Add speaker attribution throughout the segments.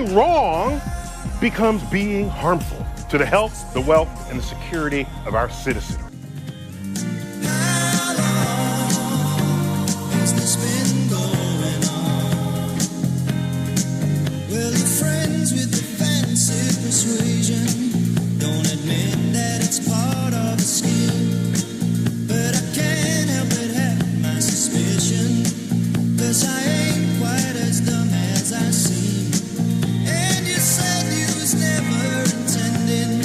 Speaker 1: being wrong becomes being harmful to the health, the wealth, and the security of our citizens.
Speaker 2: How long has this been going on? Well, your friends with the fancy persuasion don't admit that it's part of the scheme. But I can't help but have my suspicion, 'cause I ain't quite as dumb as I seem. And you said you was never intending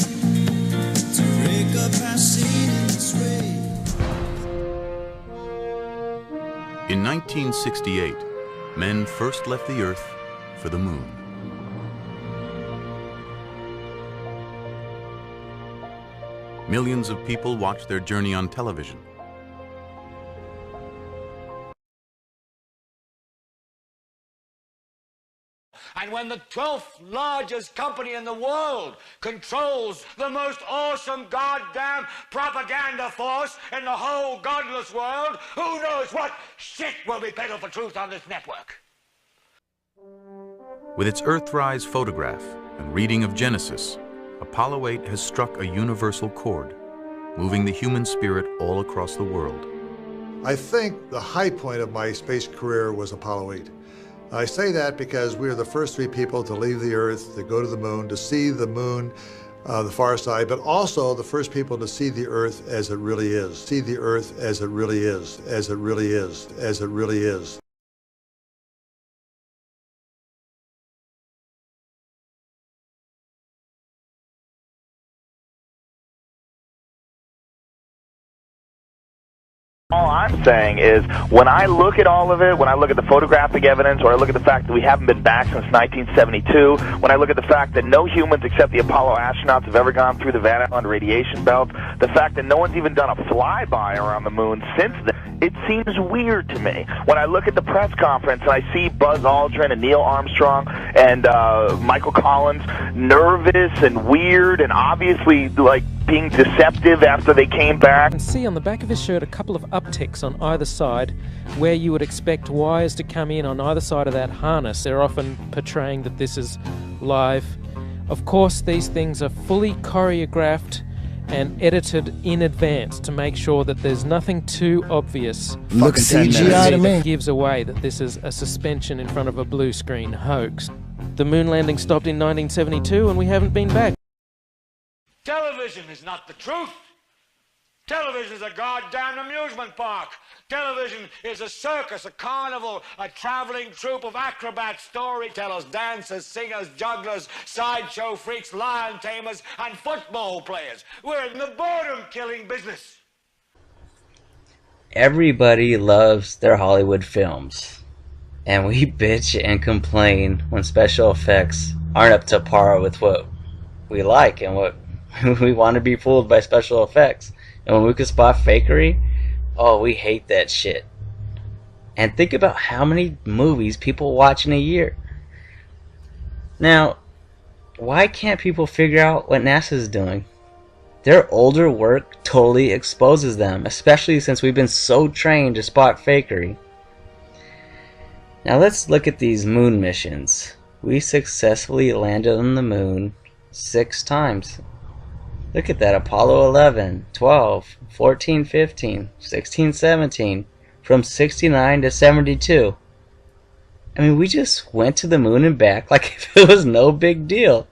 Speaker 2: to break up our scene in this way.
Speaker 3: In 1968, men first left the Earth for the Moon. Millions of people watched their journey on television.
Speaker 4: And when the 12th largest company in the world controls the most awesome goddamn propaganda force in the whole godless world, who knows what shit will be peddled for truth on this network?
Speaker 3: With its Earthrise photograph and reading of Genesis, Apollo 8 has struck a universal chord, moving the human spirit all across the world.
Speaker 5: I think the high point of my space career was Apollo 8. I say that because we were the first 3 people to leave the Earth, to go to the moon, to see the moon, the far side, but also the first people to see the Earth as it really is. See the Earth as it really is, as it really is, as it really is.
Speaker 6: All I'm saying is, when I look at all of it, when I look at the photographic evidence, or I look at the fact that we haven't been back since 1972, when I look at the fact that no humans except the Apollo astronauts have ever gone through the Van Allen radiation belt, the fact that no one's even done a flyby around the moon since then, it seems weird to me. When I look at the press conference and I see Buzz Aldrin and Neil Armstrong and Michael Collins nervous and weird and obviously like being deceptive after they came back.
Speaker 7: You can see on the back of his shirt a couple of upticks on either side where you would expect wires to come in on either side of that harness. They're often portraying that this is live. Of course, these things are fully choreographed and edited in advance to make sure that there's nothing too obvious.
Speaker 8: Looks CGI to me.
Speaker 7: Gives away that this is a suspension in front of a blue screen hoax. The moon landing stopped in 1972 and we haven't been back.
Speaker 4: Television is not the truth. Television is a goddamn amusement park. Television is a circus, a carnival, a traveling troupe of acrobats, storytellers, dancers, singers, jugglers, sideshow freaks, lion tamers, and football players. We're in the boredom-killing business.
Speaker 9: Everybody loves their Hollywood films, and we bitch and complain when special effects aren't up to par with what we like and what we want to be fooled by special effects. And when we can spot fakery, oh, we hate that shit. And think about how many movies people watch in a year. Now, why can't people figure out what NASA's doing? Their older work totally exposes them, especially since we've been so trained to spot fakery. Now let's look at these moon missions. We successfully landed on the moon 6 times. Look at that, Apollo 11, 12, 14, 15, 16, 17, from 69 to 72. I mean, we just went to the moon and back like if it was no big deal.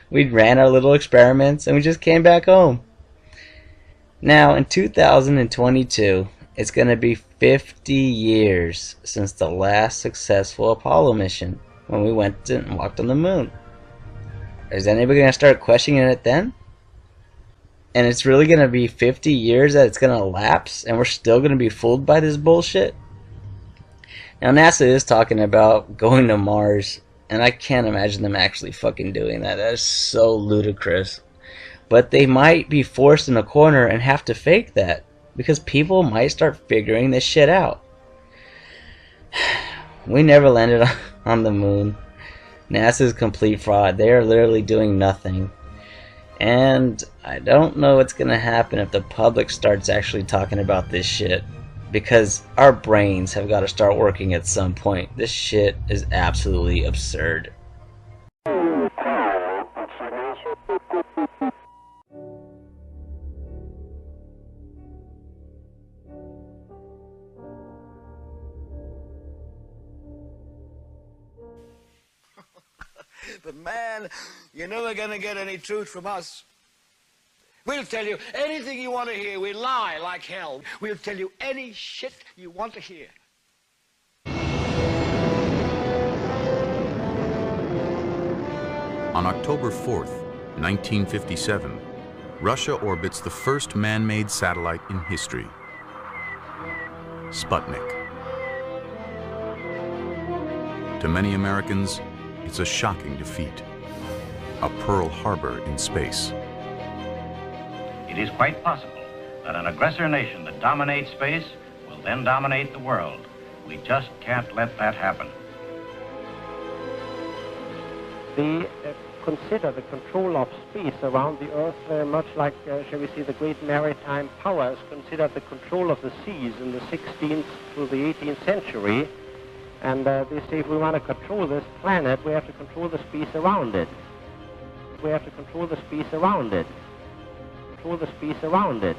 Speaker 9: We ran our little experiments and we just came back home. Now, in 2022, it's going to be 50 years since the last successful Apollo mission when we went and walked on the moon. Is anybody going to start questioning it then? And it's really going to be 50 years that it's going to lapse and we're still going to be fooled by this bullshit? Now NASA is talking about going to Mars, and I can't imagine them actually fucking doing that. That is so ludicrous. But they might be forced in a corner and have to fake that, because people might start figuring this shit out. We never landed on the moon. NASA's complete fraud. They are literally doing nothing. And I don't know what's gonna happen if the public starts actually talking about this shit, because our brains have got to start working at some point. This shit is absolutely absurd.
Speaker 4: But man, you're never gonna get any truth from us. We'll tell you anything you want to hear. We lie like hell. We'll tell you any shit you want to hear.
Speaker 3: On October 4th, 1957, Russia orbits the first man-made satellite in history, Sputnik. To many Americans, it's a shocking defeat, a Pearl Harbor in space.
Speaker 10: It is quite possible that an aggressor nation that dominates space will then dominate the world. We just can't let that happen.
Speaker 11: They consider the control of space around the Earth very much like, shall we say, the great maritime powers considered the control of the seas in the 16th to the 18th century. And they say if we want to control this planet, we have to control the space around it. We have to control the space around it. Control the space around it.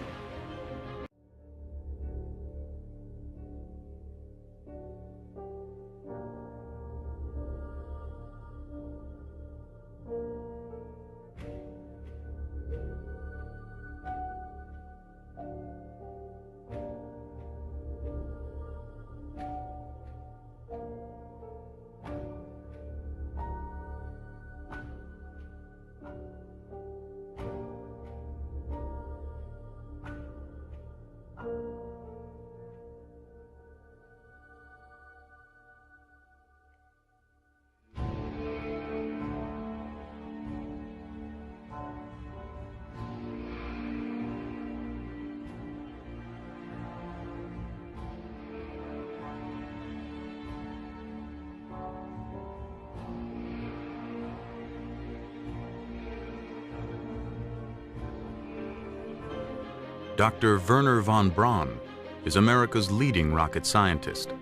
Speaker 3: Dr. Wernher von Braun is America's leading rocket scientist,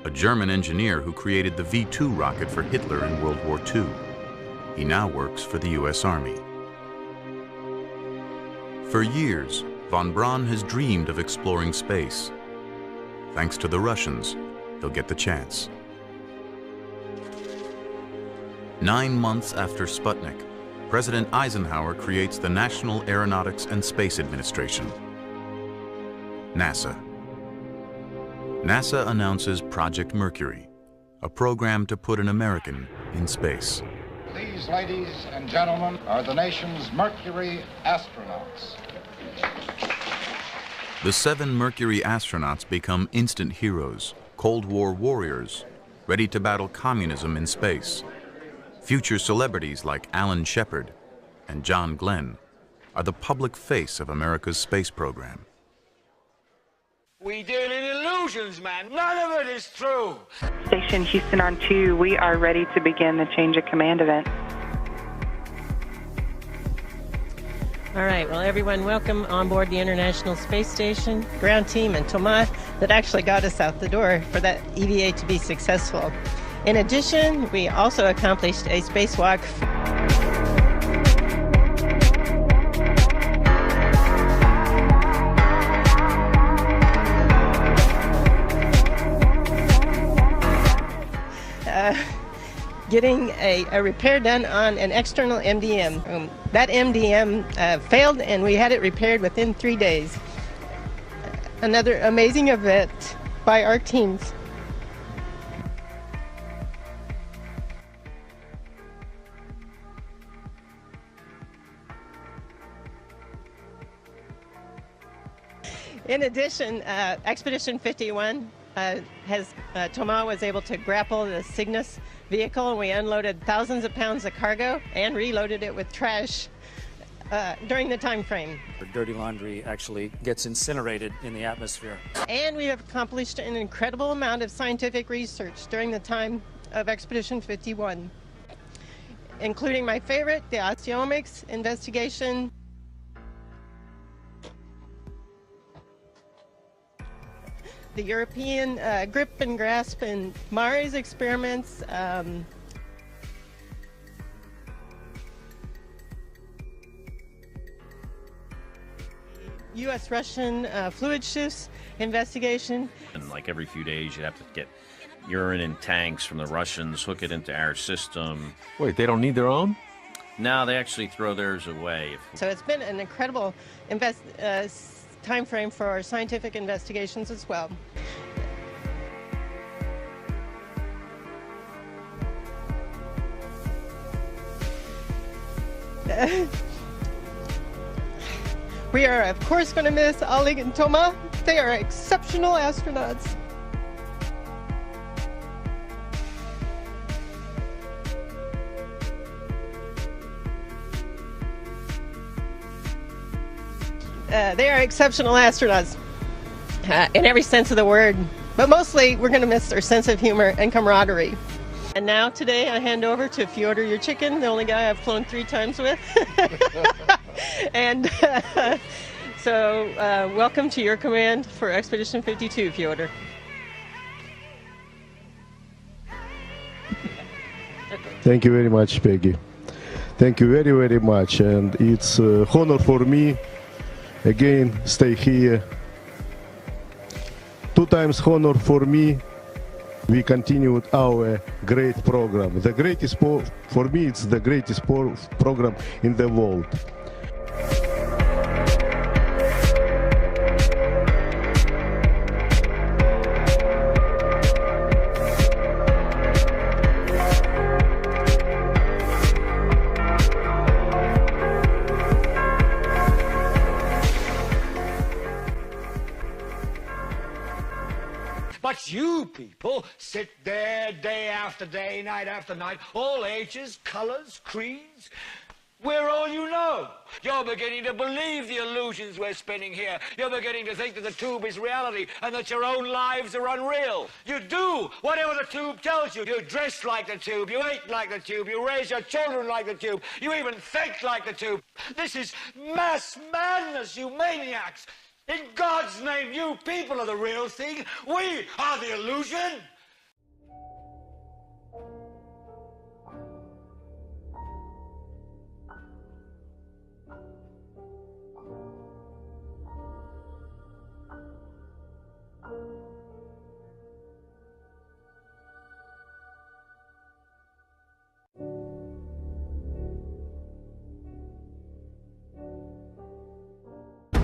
Speaker 3: a German engineer who created the V-2 rocket for Hitler in World War II. He now works for the U.S. Army. For years, von Braun has dreamed of exploring space. Thanks to the Russians, he'll get the chance. 9 months after Sputnik, President Eisenhower creates the National Aeronautics and Space Administration, NASA. NASA announces Project Mercury, a program to put an American in space.
Speaker 12: These, ladies and gentlemen, are the nation's Mercury astronauts.
Speaker 3: The 7 Mercury astronauts become instant heroes, Cold War warriors, ready to battle communism in space. Future celebrities like Alan Shepard and John Glenn are the public face of America's space program.
Speaker 4: We deal in illusions, man. None of it is true.
Speaker 13: Station Houston on 2, we are ready to begin the change of command event.
Speaker 14: All right, well, everyone, welcome on board the International Space Station. Ground team and Thomas that actually got us out the door for that EVA to be successful. In addition, we also accomplished a spacewalk. Getting a repair done on an external MDM. That MDM failed and we had it repaired within 3 days. Another amazing event by our teams. In addition, Expedition 51 Thomas was able to grapple the Cygnus vehicle, and we unloaded thousands of pounds of cargo and reloaded it with trash during the time frame.
Speaker 15: Dirty laundry actually gets incinerated in the atmosphere.
Speaker 14: And we have accomplished an incredible amount of scientific research during the time of Expedition 51, including my favorite, the osteomics investigation. The European grip and grasp and Mars experiments, U.S.-Russian fluid shifts investigation.
Speaker 16: And like every few days, you have to get urine in tanks from the Russians, hook it into our system.
Speaker 17: Wait, they don't need their own?
Speaker 16: No, they actually throw theirs away.
Speaker 14: So it's been an incredible time frame for our scientific investigations as well. We are, of course, going to miss Oleg and Toma. They are exceptional astronauts. They are exceptional astronauts in every sense of the word. But mostly, we're going to miss their sense of humor and camaraderie. And now, today, I hand over to Fyodor Yurchikhin, the only guy I've flown 3 times with. And so, welcome to your command for Expedition 52, Fyodor.
Speaker 8: Thank you very much, Peggy. Thank you very, very much. And it's an honor for me, again, stay here. 2 times honor for me. We continued our great program. The greatest, for me, it's the greatest program in the world.
Speaker 4: But you people sit there day after day, night after night, all ages, colors, creeds. We're all you know. You're beginning to believe the illusions we're spinning here. You're beginning to think that the tube is reality and that your own lives are unreal. You do whatever the tube tells you. You dress like the tube. You eat like the tube. You raise your children like the tube. You even think like the tube. This is mass madness, you maniacs. In God's name, you people are the real thing. We are the illusion.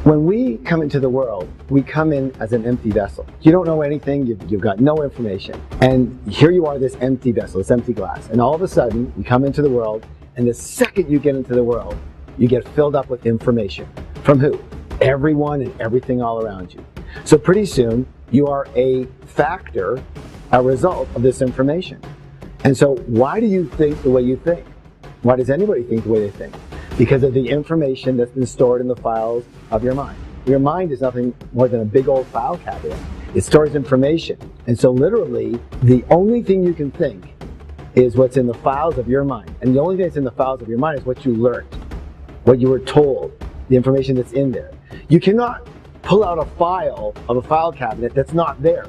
Speaker 18: When we come into the world, we come in as an empty vessel. You don't know anything, you've got no information. And here you are, this empty vessel, this empty glass. And all of a sudden, you come into the world, and the second you get into the world, you get filled up with information. From who? Everyone and everything all around you. So pretty soon, you are a factor, a result of this information. And so why do you think the way you think? Why does anybody think the way they think? Because of the information that's been stored in the files of your mind. Your mind is nothing more than a big old file cabinet. It stores information. And so literally, the only thing you can think is what's in the files of your mind. And the only thing that's in the files of your mind is what you learned, what you were told, the information that's in there. You cannot pull out a file of a file cabinet that's not there.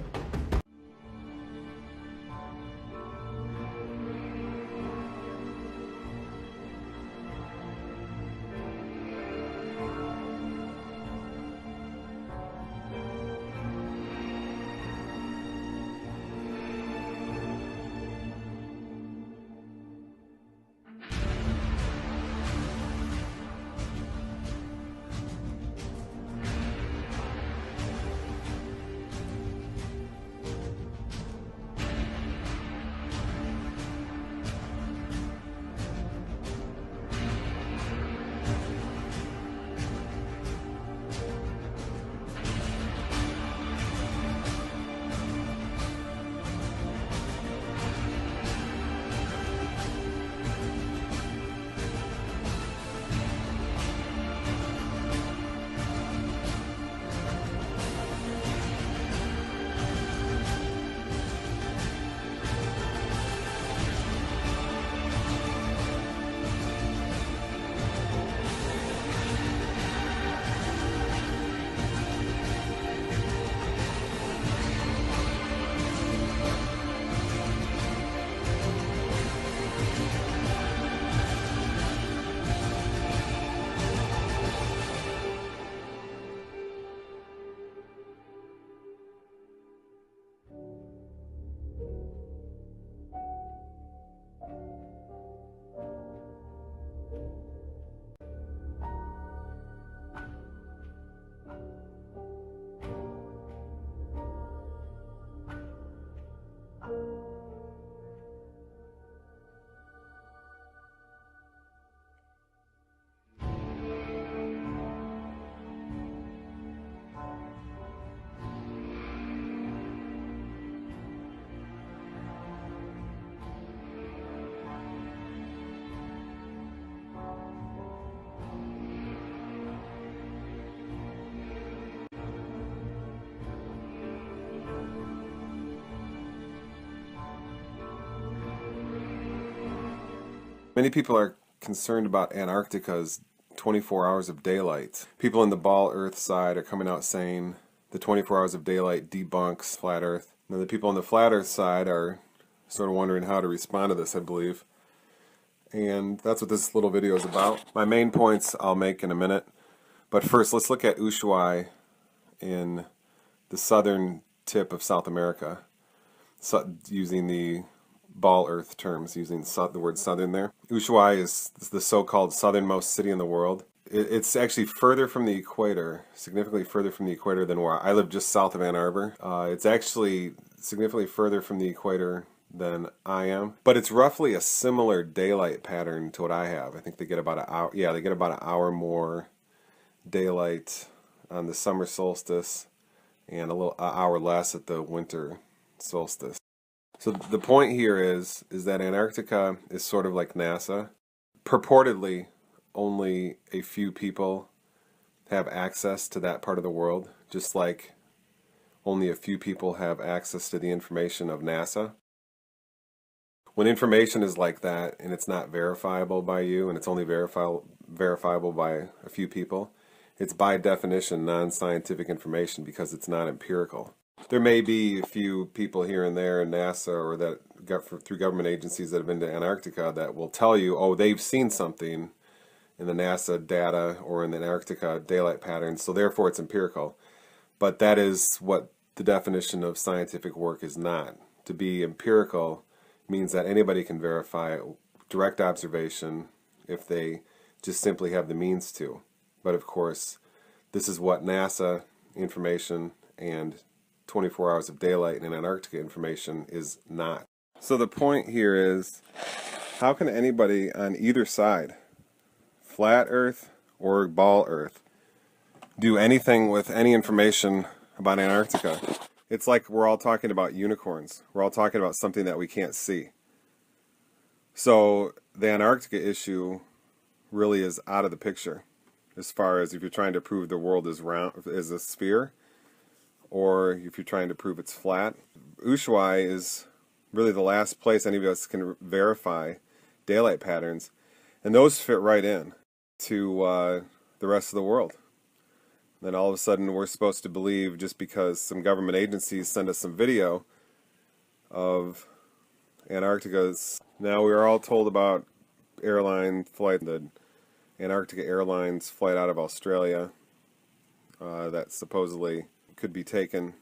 Speaker 17: Many people are concerned about Antarctica's 24 hours of daylight. People on the ball Earth side are coming out saying the 24 hours of daylight debunks flat Earth. Now the people on the flat Earth side are sort of wondering how to respond to this, I believe. And that's what this little video is about. My main points I'll make in a minute. But first, let's look at Ushuaia in the southern tip of South America, using the ball Earth terms, using the word southern there. Ushuaia is the so-called southernmost city in the world. It's actually further from the equator, significantly further from the equator than where I live, just south of Ann Arbor. It's actually significantly further from the equator than I am, but it's roughly a similar daylight pattern to what I have. I think they get about an hour. Yeah, they get about an hour more daylight on the summer solstice and an hour less at the winter solstice. So the point here is that Antarctica is sort of like NASA. Purportedly, only a few people have access to that part of the world, just like only a few people have access to the information of NASA. When information is like that and it's not verifiable by you and it's only verifiable by a few people, it's by definition non-scientific information because it's not empirical. There may be a few people here and there in NASA or that through government agencies that have been to Antarctica that will tell you, oh, they've seen something in the NASA data or in the Antarctica daylight patterns, so therefore it's empirical. But that is what the definition of scientific work is not. To be empirical means that anybody can verify direct observation if they just simply have the means to. But of course, this is what NASA information and 24 hours of daylight in Antarctica information is not. So the point here is, how can anybody on either side, flat Earth or ball Earth, do anything with any information about Antarctica? It's like we're all talking about unicorns. We're all talking about something that we can't see. So the Antarctica issue really is out of the picture as far as if you're trying to prove the world is round, is a sphere, or if you're trying to prove it's flat. Ushuaia is really the last place any of us can verify daylight patterns, and those fit right in to the rest of the world. Then all of a sudden we're supposed to believe just because some government agencies send us some video of Antarctica's. Now we are all told about airline flight, the Antarctica Airlines flight out of Australia that supposedly could be taken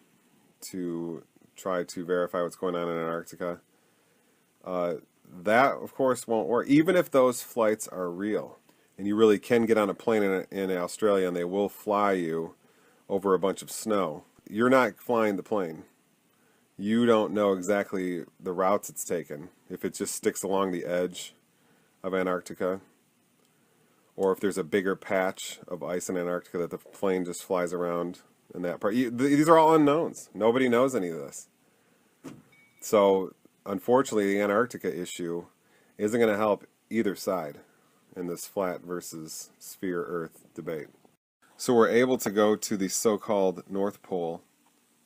Speaker 17: to try to verify what's going on in Antarctica. That of course won't work, even if those flights are real. And you really can get on a plane in Australia and they will fly you over a bunch of snow. You're not flying the plane. You don't know exactly the routes it's taken. If it just sticks along the edge of Antarctica, or if there's a bigger patch of ice in Antarctica that the plane just flies around in that part. These are all unknowns. Nobody knows any of this. So unfortunately the Antarctica issue isn't going to help either side in this flat versus sphere Earth debate. So we're able to go to the so-called North Pole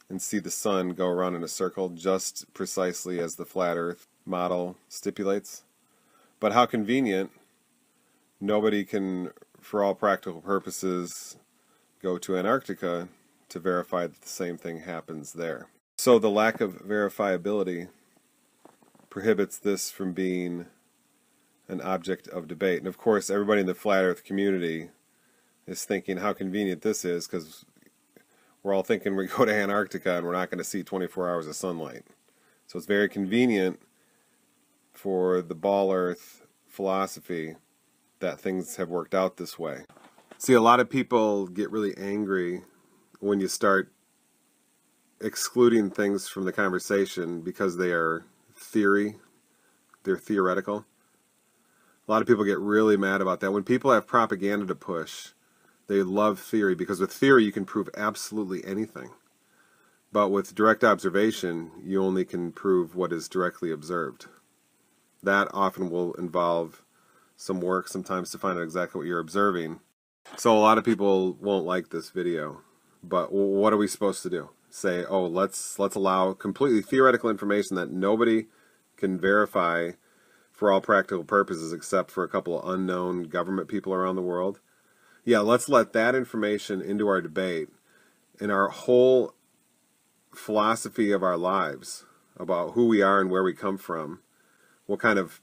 Speaker 17: and see the sun go around in a circle just precisely as the flat Earth model stipulates. But how convenient, nobody can, for all practical purposes, go to Antarctica to verify that the same thing happens there. So the lack of verifiability prohibits this from being an object of debate. And of course, everybody in the flat Earth community is thinking how convenient this is, because we're all thinking we go to Antarctica and we're not going to see 24 hours of sunlight. So it's very convenient for the ball Earth philosophy that things have worked out this way. See, a lot of people get really angry when you start excluding things from the conversation because they are theory, they're theoretical. A lot of people get really mad about that. When people have propaganda to push, they love theory, because with theory you can prove absolutely anything. But with direct observation, you only can prove what is directly observed. That often will involve some work sometimes to find out exactly what you're observing. So a lot of people won't like this video. But what are we supposed to do? Say, oh, let's allow completely theoretical information that nobody can verify for all practical purposes, except for a couple of unknown government people around the world. Yeah, let's let that information into our debate and our whole philosophy of our lives about who we are and where we come from, what kind of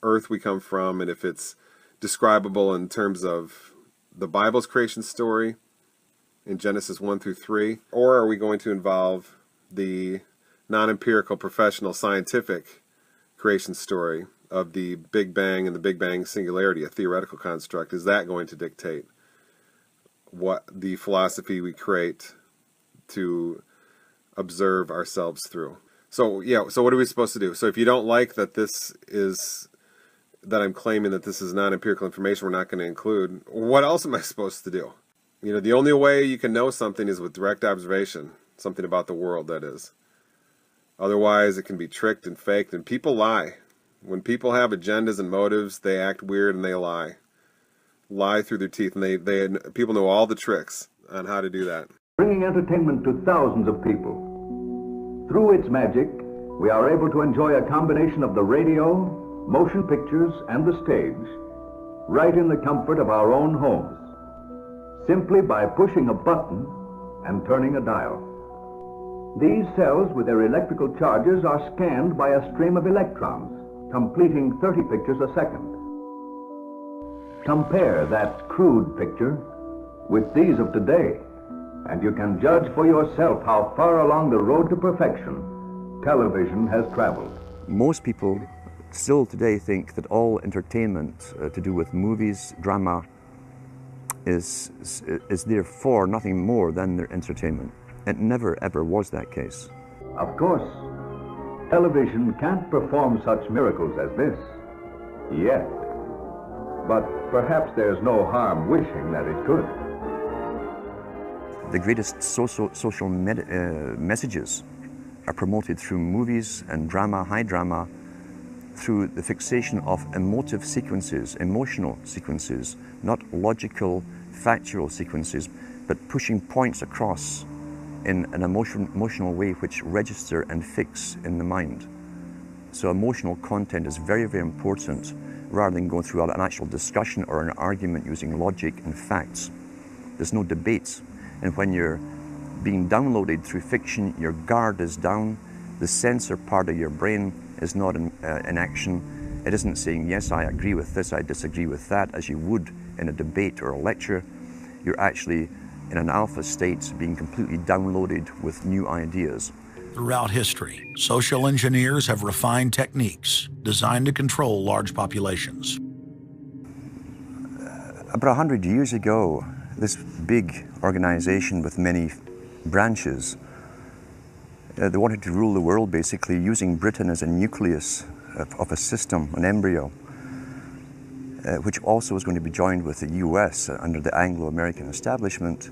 Speaker 17: earth we come from, and if it's describable in terms of the Bible's creation story in Genesis 1 through 3, or are we going to involve the non-empirical, professional, scientific creation story of the Big Bang and the Big Bang singularity, a theoretical construct? Is that going to dictate what the philosophy we create to observe ourselves through? So yeah, so what are we supposed to do? So if you don't like that I'm claiming that this is non-empirical information we're not going to include, what else am I supposed to do? You know, the only way you can know something is with direct observation, something about the world, that is. Otherwise, it can be tricked and faked, and people lie. When people have agendas and motives, they act weird and they lie through their teeth, and people know all the tricks on how to do that.
Speaker 19: Bringing entertainment to thousands of people. Through its magic, we are able to enjoy a combination of the radio, motion pictures, and the stage, right in the comfort of our own homes, simply by pushing a button and turning a dial. These cells with their electrical charges are scanned by a stream of electrons, completing 30 pictures a second. Compare that crude picture with these of today, and you can judge for yourself how far along the road to perfection television has traveled.
Speaker 20: Most people still today think that all entertainment to do with movies, drama, is therefore nothing more than their entertainment. It never ever was that case.
Speaker 19: Of course, television can't perform such miracles as this, yet. But perhaps there's no harm wishing that it could.
Speaker 20: The greatest social messages are promoted through movies and drama, high drama, through the fixation of emotive sequences, emotional sequences, not logical, factual sequences, but pushing points across in an emotional way which register and fix in the mind. So emotional content is very, very important, rather than going through an actual discussion or an argument using logic and facts. There's no debate. And when you're being downloaded through fiction, your guard is down, the sensor part of your brain is not in action. It isn't saying, yes, I agree with this, I disagree with that, as you would in a debate or a lecture. You're actually in an alpha state, being completely downloaded with new ideas.
Speaker 21: Throughout history, social engineers have refined techniques designed to control large populations.
Speaker 20: About 100 years ago, this big organization with many branches, they wanted to rule the world basically using Britain as a nucleus of a system, an embryo, which also was going to be joined with the US under the Anglo-American establishment,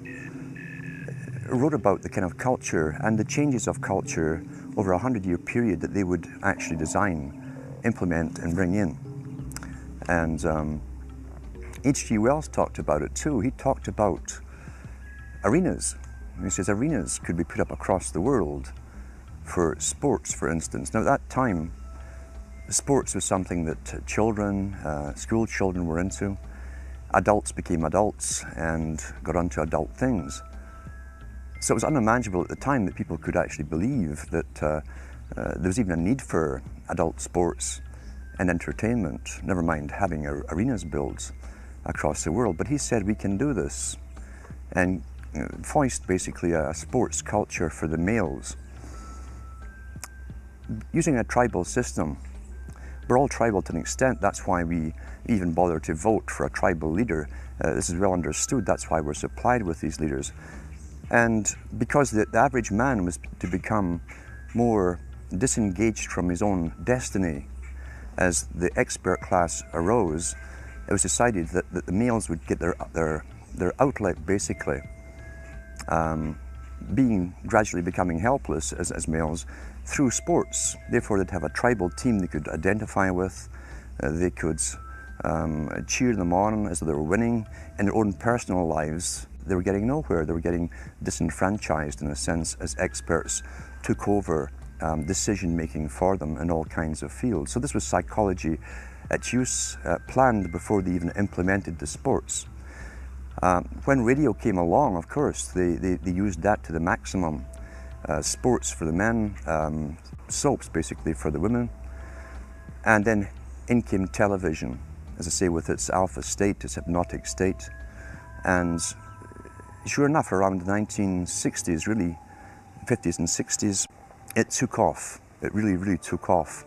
Speaker 20: wrote about the kind of culture and the changes of culture over a 100-year period that they would actually design, implement, and bring in. And H.G. Wells talked about it too. He talked about arenas. He says arenas could be put up across the world for sports, for instance. Now at that time, sports was something that children, school children were into. Adults became adults and got onto adult things. So it was unimaginable at the time that people could actually believe that there was even a need for adult sports and entertainment, never mind having arenas built across the world. But he said we can do this, and foist basically a sports culture for the males. Using a tribal system, we're all tribal to an extent. That's why we even bother to vote for a tribal leader. This is well understood. That's why we're supplied with these leaders. And because the average man was to become more disengaged from his own destiny as the expert class arose, it was decided that the males would get their outlet basically, gradually becoming helpless as males through sports. Therefore they'd have a tribal team they could identify with, they could cheer them on as though they were winning. In their own personal lives, they were getting nowhere. They were getting disenfranchised in a sense as experts took over decision making for them in all kinds of fields. So this was psychology at use, planned before they even implemented the sports. When radio came along, of course, they used that to the maximum. Sports for the men, soaps basically for the women, and then in came television, as I say, with its alpha state, its hypnotic state. And sure enough, around the 1960s, really, 50s and 60s, it took off. It really took off.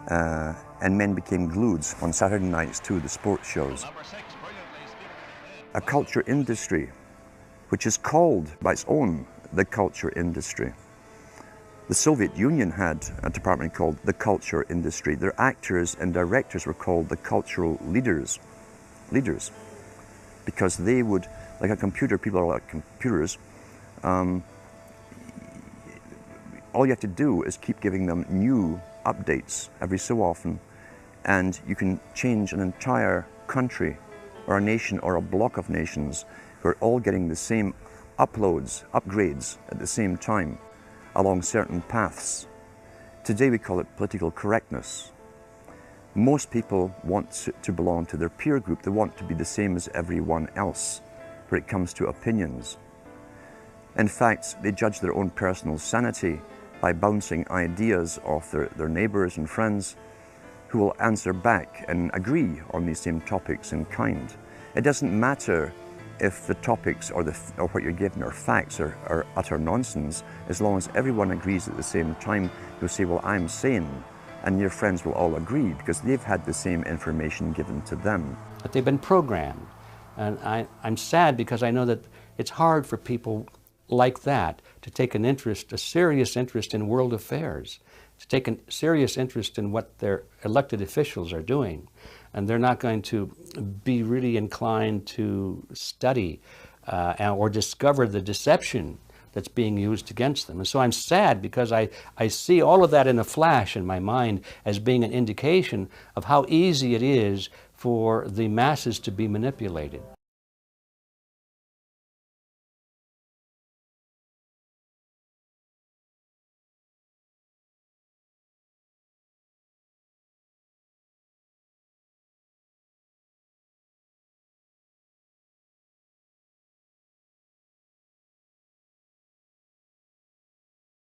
Speaker 20: And men became glued on Saturday nights to the sports shows. A culture industry, which is called by its own the culture industry. The Soviet Union had a department called the culture industry. Their actors and directors were called the cultural leaders, because they would, like a computer, people are like computers, all you have to do is keep giving them new updates every so often, and you can change an entire country or a nation or a block of nations who are all getting the same upgrades at the same time along certain paths. Today we call it political correctness. Most people want to belong to their peer group. They want to be the same as everyone else when it comes to opinions. In fact, they judge their own personal sanity by bouncing ideas off their neighbors and friends who will answer back and agree on these same topics in kind. It doesn't matter if the topics or what you're given are facts or utter nonsense, as long as everyone agrees at the same time. You'll say, well, I'm sane, and your friends will all agree because they've had the same information given to them.
Speaker 1: But they've been programmed, and I'm sad because I know that it's hard for people like that to take an interest, a serious interest in world affairs, to take a serious interest in what their elected officials are doing. And they're not going to be really inclined to study or discover the deception that's being used against them. And so I'm sad because I see all of that in a flash in my mind as being an indication of how easy it is for the masses to be manipulated.